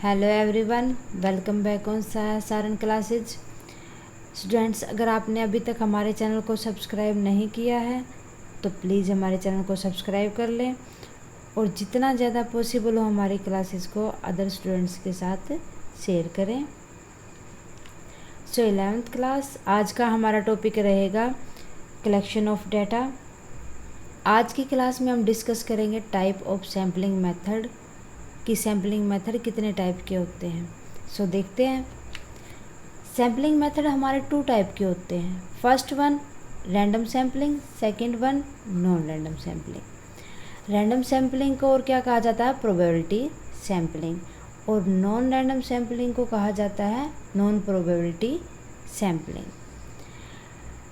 Hello everyone, welcome back on Saran classes. Students, अगर आपने अभी तक हमारे चैनल को सब्सक्राइब नहीं किया है तो प्लीज़ हमारे चैनल को सब्सक्राइब कर लें और जितना ज़्यादा पॉसिबल हो हमारी क्लासेस को अदर स्टूडेंट्स के साथ शेयर करें। सो 11th क्लास, आज का हमारा टॉपिक रहेगा कलेक्शन ऑफ डाटा। आज की क्लास में हम डिस्कस करेंगे टाइप ऑफ सैम्पलिंग मेथड कि सैम्पलिंग मेथड कितने टाइप के होते हैं। सो देखते हैं। सैम्पलिंग मेथड हमारे 2 टाइप के होते हैं। First one random sampling, second one non random sampling. Random sampling को और क्या कहा जाता है? Probability sampling. और नॉन रैंडम सैम्पलिंग को कहा जाता है non probability sampling.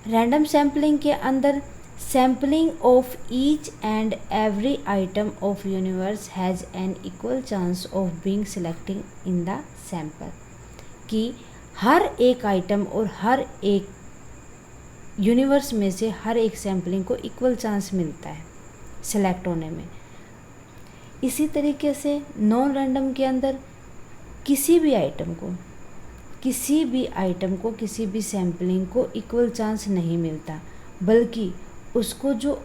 Random sampling के अंदर sampling of each and every item of universe has an equal chance of being selected in the sample। कि हर एक आइटम और हर एक यूनिवर्स में से हर एक सैम्पलिंग को इक्वल चांस मिलता है सेलेक्ट होने में। इसी तरीके से नॉन रैंडम के अंदर किसी भी आइटम को किसी भी सैम्पलिंग को इक्वल चांस नहीं मिलता, बल्कि उसको जो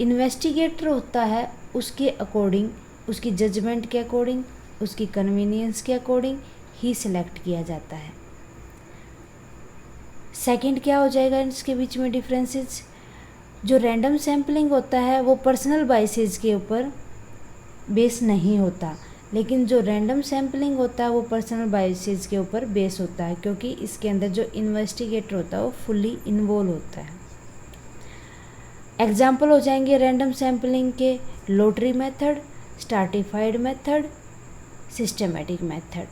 इन्वेस्टिगेटर होता है उसके अकॉर्डिंग, उसकी जजमेंट के अकॉर्डिंग, उसकी कन्वीनियंस के अकॉर्डिंग ही सिलेक्ट किया जाता है। सेकंड क्या हो जाएगा इसके बीच में डिफरेंसेस? जो रैंडम सैम्पलिंग होता है वो पर्सनल बायसेस के ऊपर बेस नहीं होता, लेकिन जो रैंडम सैम्पलिंग होता है वो पर्सनल बायसेस के ऊपर बेस होता है, क्योंकि इसके अंदर जो इन्वेस्टिगेटर होता है वो फुल्ली इन्वॉल्व होता है। एग्जाम्पल हो जाएंगे रैंडम सैम्पलिंग के lottery method, stratified method, systematic method.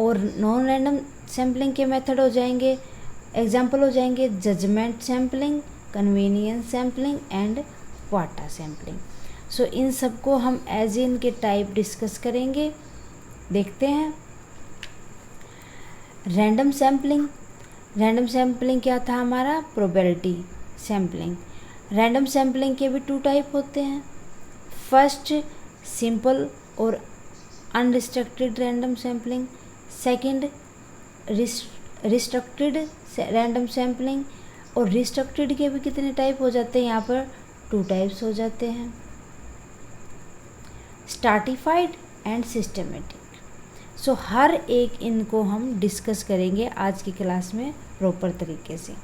और नॉन रैंडम सैम्पलिंग के मेथड हो जाएंगे, एग्जाम्पल हो जाएंगे judgement sampling, convenience sampling and quota sampling. So इन सबको हम एज इन के टाइप डिस्कस करेंगे। देखते हैं। रैंडम सैम्पलिंग क्या था हमारा? Probability sampling. रैंडम सैम्पलिंग के भी 2 टाइप होते हैं। फर्स्ट सिंपल और unrestricted random sampling, second restricted random sampling. और रिस्ट्रिक्टेड के भी कितने टाइप हो जाते हैं? यहाँ पर 2 टाइप्स हो जाते हैं, स्ट्रैटिफाइड एंड सिस्टमेटिक। सो हर एक इनको हम डिस्कस करेंगे आज की क्लास में प्रॉपर तरीके से।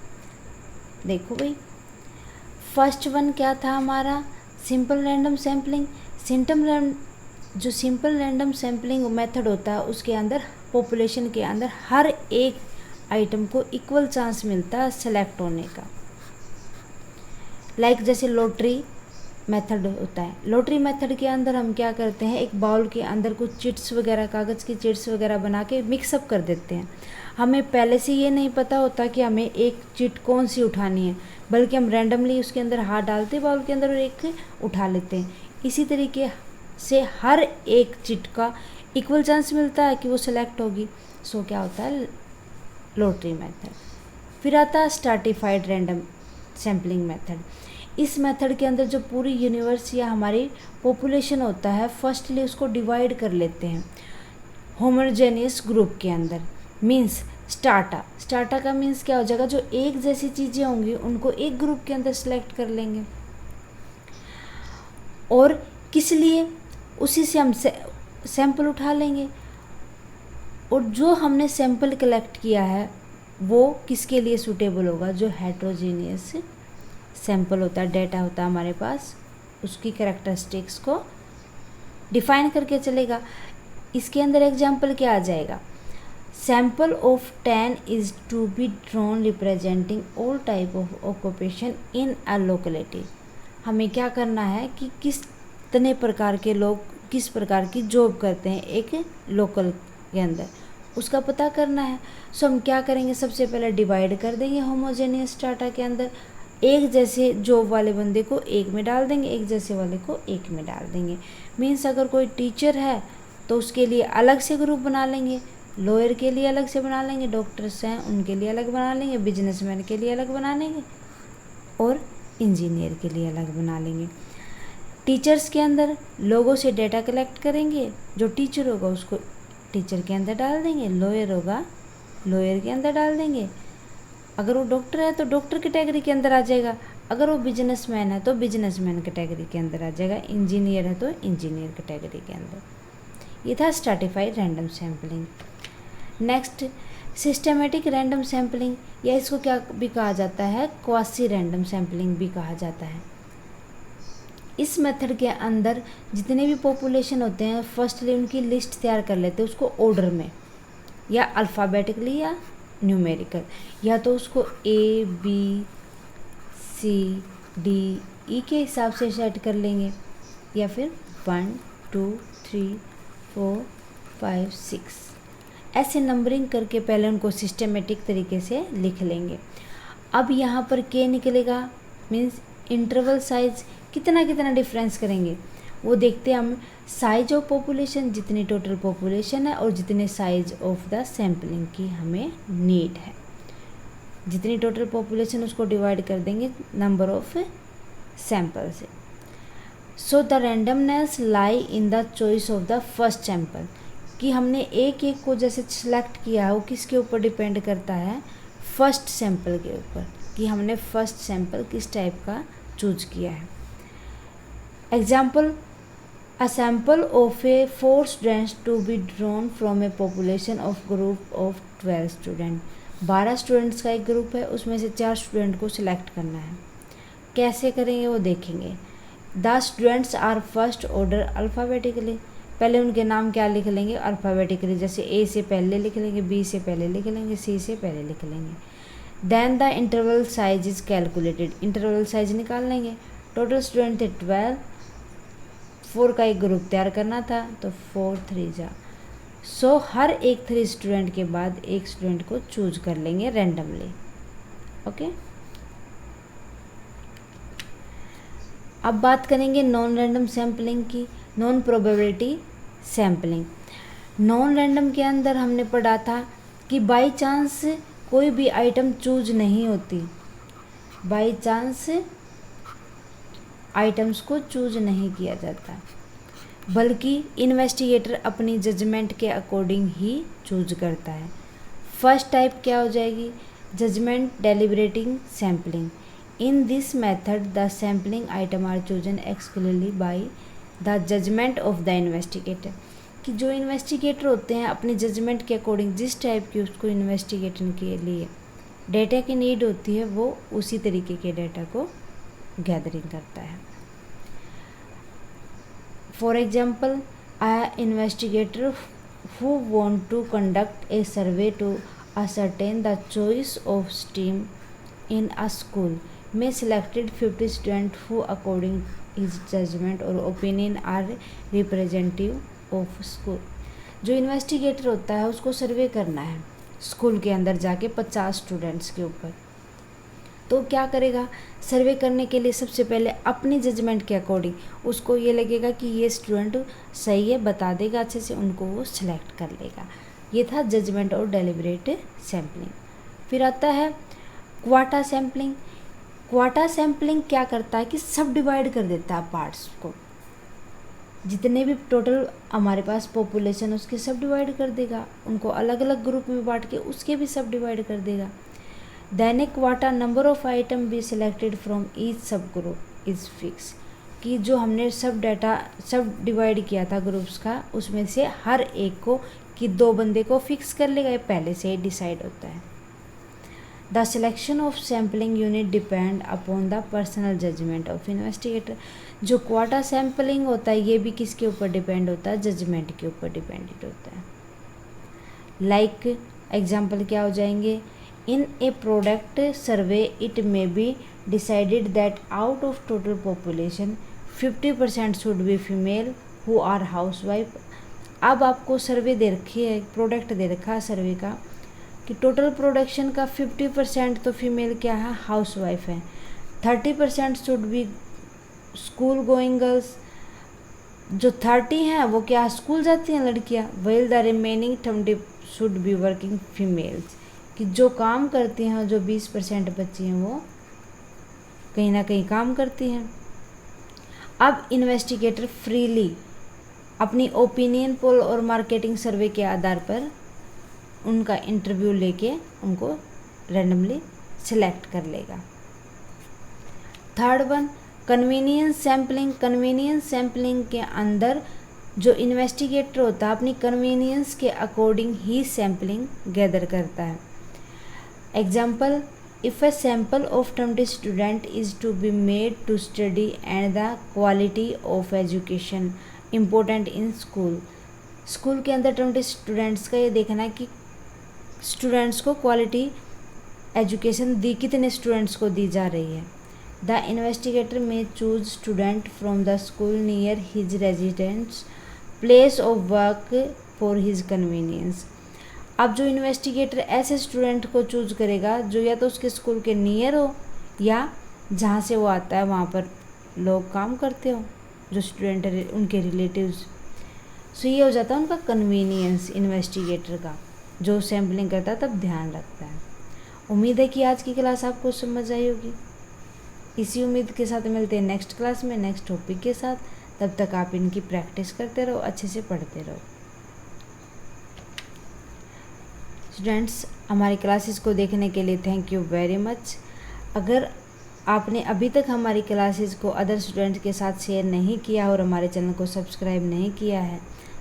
देखो भाई, फर्स्ट वन क्या था हमारा? Simple random sampling. जो सिंपल रैंडम सैम्पलिंग मेथड होता है उसके अंदर पॉपुलेशन के अंदर हर एक आइटम को इक्वल चांस मिलता है सेलेक्ट होने का। लाइक जैसे लॉटरी मेथड होता है। लॉटरी मेथड के अंदर हम क्या करते हैं, एक बाउल के अंदर कुछ चिट्स वगैरह, कागज़ की चिट्स वगैरह बना के मिक्सअप कर देते हैं। हमें पहले से ये नहीं पता होता कि हमें एक चिट कौन सी उठानी है, बल्कि हम रैंडमली उसके अंदर हाथ डालते हैं बाउल के अंदर और एक उठा लेते हैं। इसी तरीके से हर एक चिट का इक्वल चांस मिलता है कि वो सिलेक्ट होगी। सो क्या होता है? Lottery method. फिर आता है स्ट्रैटिफाइड रैंडम सैम्पलिंग मेथड। इस मेथड के अंदर जो पूरी यूनिवर्स या हमारी पॉपुलेशन होता है, फर्स्टली उसको डिवाइड कर लेते हैं होमोजेनियस ग्रुप के अंदर। मीन्स स्टार्टा का मीन्स क्या हो जाएगा? जो एक जैसी चीज़ें होंगी उनको एक ग्रुप के अंदर सेलेक्ट कर लेंगे। और किस लिए? उसी से हम सैंपल उठा लेंगे। और जो हमने सैंपल कलेक्ट किया है वो किसके लिए सूटेबल होगा? जो हेट्रोजीनियस सैंपल होता है, डाटा होता है हमारे पास, उसकी कैरेक्टरिस्टिक्स को डिफाइन करके चलेगा। इसके अंदर एग्जाम्पल क्या आ जाएगा? Sample of 10 is to be drawn representing all type of occupation in a locality. हमें क्या करना है कि कितने प्रकार के लोग किस प्रकार की जॉब करते हैं एक लोकल के अंदर, उसका पता करना है। सो हम क्या करेंगे? सबसे पहले डिवाइड कर देंगे होमोजेनियस डाटा के अंदर। एक जैसे जॉब वाले बंदे को एक में डाल देंगे, एक जैसे वाले को एक में डाल देंगे। मीन्स अगर कोई टीचर है तो उसके लिए अलग से ग्रुप बना लेंगे, लॉयर के लिए अलग से बना लेंगे, डॉक्टर्स हैं उनके लिए अलग बना लेंगे, बिजनेसमैन के लिए अलग बना लेंगे और इंजीनियर के लिए अलग बना लेंगे। टीचर्स के अंदर लोगों से डेटा कलेक्ट करेंगे, जो टीचर होगा उसको टीचर के अंदर डाल देंगे, लॉयर होगा लॉयर के अंदर डाल देंगे, अगर वो डॉक्टर है तो डॉक्टर कैटेगरी के अंदर आ जाएगा, अगर वो बिजनेसमैन है तो बिजनेसमैन कैटेगरी के अंदर आ जाएगा, इंजीनियर है तो इंजीनियर कैटेगरी के अंदर। ये था stratified random sampling. Next systematic random sampling, या इसको क्या भी कहा जाता है, क्वासी रैंडम सैम्पलिंग भी कहा जाता है। इस मेथड के अंदर जितने भी पॉपुलेशन होते हैं फर्स्टली उनकी लिस्ट तैयार कर लेते हैं, उसको ऑर्डर में या अल्फ़ाबेटिकली या न्यूमेरिकल, या तो उसको A B C D E के हिसाब से सेट कर लेंगे, या फिर 1 2 3 4 5 6 ऐसे नंबरिंग करके पहले उनको सिस्टेमेटिक तरीके से लिख लेंगे। अब यहाँ पर K निकलेगा, मीन्स इंटरवल साइज कितना कितना डिफरेंस करेंगे वो देखते हैं हम। साइज ऑफ पॉपुलेशन, जितनी टोटल पॉपुलेशन है और जितने साइज ऑफ द सैम्पलिंग की हमें नीड है, जितनी टोटल पॉपुलेशन उसको डिवाइड कर देंगे नंबर ऑफ सैंपल से। So the randomness lie in the choice of the first sample, कि हमने एक एक को जैसे सिलेक्ट किया है वो किसके ऊपर डिपेंड करता है, फर्स्ट सैंपल के ऊपर, कि हमने फर्स्ट सैंपल किस टाइप का चूज किया है। Example, a sample of a 4 students to be drawn from a population of group of 12 student। 12 students का एक ग्रुप है, उसमें से 4 स्टूडेंट को सिलेक्ट करना है। कैसे करेंगे वो देखेंगे। The students are first order alphabetically, पहले उनके नाम क्या लिख लेंगे अल्फ़ाबेटिकली, जैसे A से पहले लिख लेंगे, B से पहले लिख लेंगे, C से पहले लिख लेंगे। Then the interval size is calculated, interval size निकाल लेंगे। टोटल स्टूडेंट थे 12, 4 का एक ग्रुप तैयार करना था तो 4 3 जा। सो हर एक 3 स्टूडेंट के बाद एक स्टूडेंट को चूज कर लेंगे रैंडमली। ओके, अब बात करेंगे नॉन रैंडम सैम्पलिंग की, non probability sampling. Non random के अंदर हमने पढ़ा था कि बाई चांस कोई भी आइटम चूज नहीं होती, बाई चांस आइटम्स को चूज नहीं किया जाता, बल्कि इन्वेस्टिगेटर अपनी जजमेंट के अकॉर्डिंग ही चूज करता है। फर्स्ट टाइप क्या हो जाएगी, judgement deliberating sampling. In this method the sampling item are chosen exclusively by the judgement of the investigator, कि जो इन्वेस्टिगेटर होते हैं अपनी जजमेंट के अकॉर्डिंग जिस टाइप की उसको इन्वेस्टिगेशन के लिए डेटा की नीड होती है वो उसी तरीके के डेटा को गैदरिंग करता है। For example, a investigator who want to conduct a survey to ascertain the choice of stream in a school may selected 50 students who according his judgment or opinion are representative of school। जो investigator होता है उसको सर्वे करना है school के अंदर जाके 50 students के ऊपर, तो क्या करेगा, सर्वे करने के लिए सबसे पहले अपनी जजमेंट के अकॉर्डिंग उसको ये लगेगा कि ये स्टूडेंट सही है, बता देगा अच्छे से, उनको वो सिलेक्ट कर लेगा। ये था जजमेंट और डेलिब्रेट सैम्पलिंग। फिर आता है क्वाटा सैम्पलिंग। क्वाटा सैम्पलिंग क्या करता है कि सब डिवाइड कर देता है पार्ट्स को, जितने भी टोटल हमारे पास पॉपुलेशन उसके सब डिवाइड कर देगा, उनको अलग अलग ग्रुप में बांट के उसके भी सब डिवाइड कर देगा। Then a quota number of item be selected from each sub group is fix, कि जो हमने सब डाटा सब डिवाइड किया था ग्रुप्स का उसमें से हर एक को कि 2 बंदे को फिक्स कर लेगा, ये पहले से ही डिसाइड होता है। The selection of sampling unit depend upon the personal judgement of investigator. जो क्वाटा सैम्पलिंग होता है ये भी किसके ऊपर डिपेंड होता है, जजमेंट के ऊपर डिपेंडेंट होता है। लाइक एग्जाम्पल क्या हो जाएंगे, in a product survey it may be decided that out of total population 50% should be female who are housewife. अब आपको सर्वे दे रखी है, प्रोडक्ट दे रखा है सर्वे का कि टोटल प्रोडक्शन का 50% तो फीमेल क्या है, हाउस वाइफ है, 30% should be school going girls, जो 30 हैं वो क्या स्कूल जाती हैं लड़कियां, well the remaining 20 should be working females, कि जो काम करती हैं, जो 20% बच्ची हैं वो कहीं ना कहीं काम करती हैं। अब इन्वेस्टिगेटर फ्रीली अपनी ओपिनियन पोल और मार्केटिंग सर्वे के आधार पर उनका इंटरव्यू लेके उनको रैंडमली सिलेक्ट कर लेगा। Third one, convenience sampling. Convenience sampling के अंदर जो इन्वेस्टिगेटर होता है अपनी कन्वीनियंस के अकॉर्डिंग ही सैम्पलिंग गैदर करता है। Example, if a sample of 20 student is to be made to study and the quality of education important in school. School के अंदर 20 स्टूडेंट्स का ये देखना है कि स्टूडेंट्स को क्वालिटी एजुकेशन कितने स्टूडेंट्स को दी जा रही है। द इन्वेस्टिगेटर में choose student from the school near his residence place of work for his convenience. अब जो इन्वेस्टिगेटर ऐसे स्टूडेंट को चूज करेगा जो या तो उसके स्कूल के नियर हो या जहाँ से वो आता है वहाँ पर लोग काम करते हो, जो स्टूडेंट है उनके रिलेटिव्स। सो ये हो जाता है उनका कन्वीनियंस इन्वेस्टिगेटर का, जो सैम्पलिंग करता है तब ध्यान रखता है। उम्मीद है कि आज की क्लास आपको समझ आई होगी। इसी उम्मीद के साथ मिलते हैं नेक्स्ट क्लास में नेक्स्ट टॉपिक के साथ। तब तक आप इनकी प्रैक्टिस करते रहो, अच्छे से पढ़ते रहो। स्टूडेंट्स, हमारी क्लासेस को देखने के लिए थैंक यू वेरी मच। अगर आपने अभी तक हमारी क्लासेस को अदर स्टूडेंट्स के साथ शेयर नहीं किया और हमारे चैनल को सब्सक्राइब नहीं किया है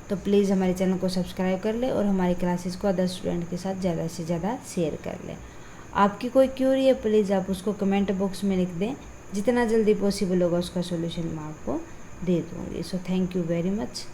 तो प्लीज़ हमारे चैनल को सब्सक्राइब कर ले और हमारी क्लासेस को अदर स्टूडेंट के साथ ज़्यादा से ज़्यादा शेयर कर लें। आपकी कोई क्यूरी है प्लीज़ आप उसको कमेंट बॉक्स में लिख दें, जितना जल्दी पॉसिबल होगा उसका सॉल्यूशन मैं आपको दे दूँगी। So thank you very much.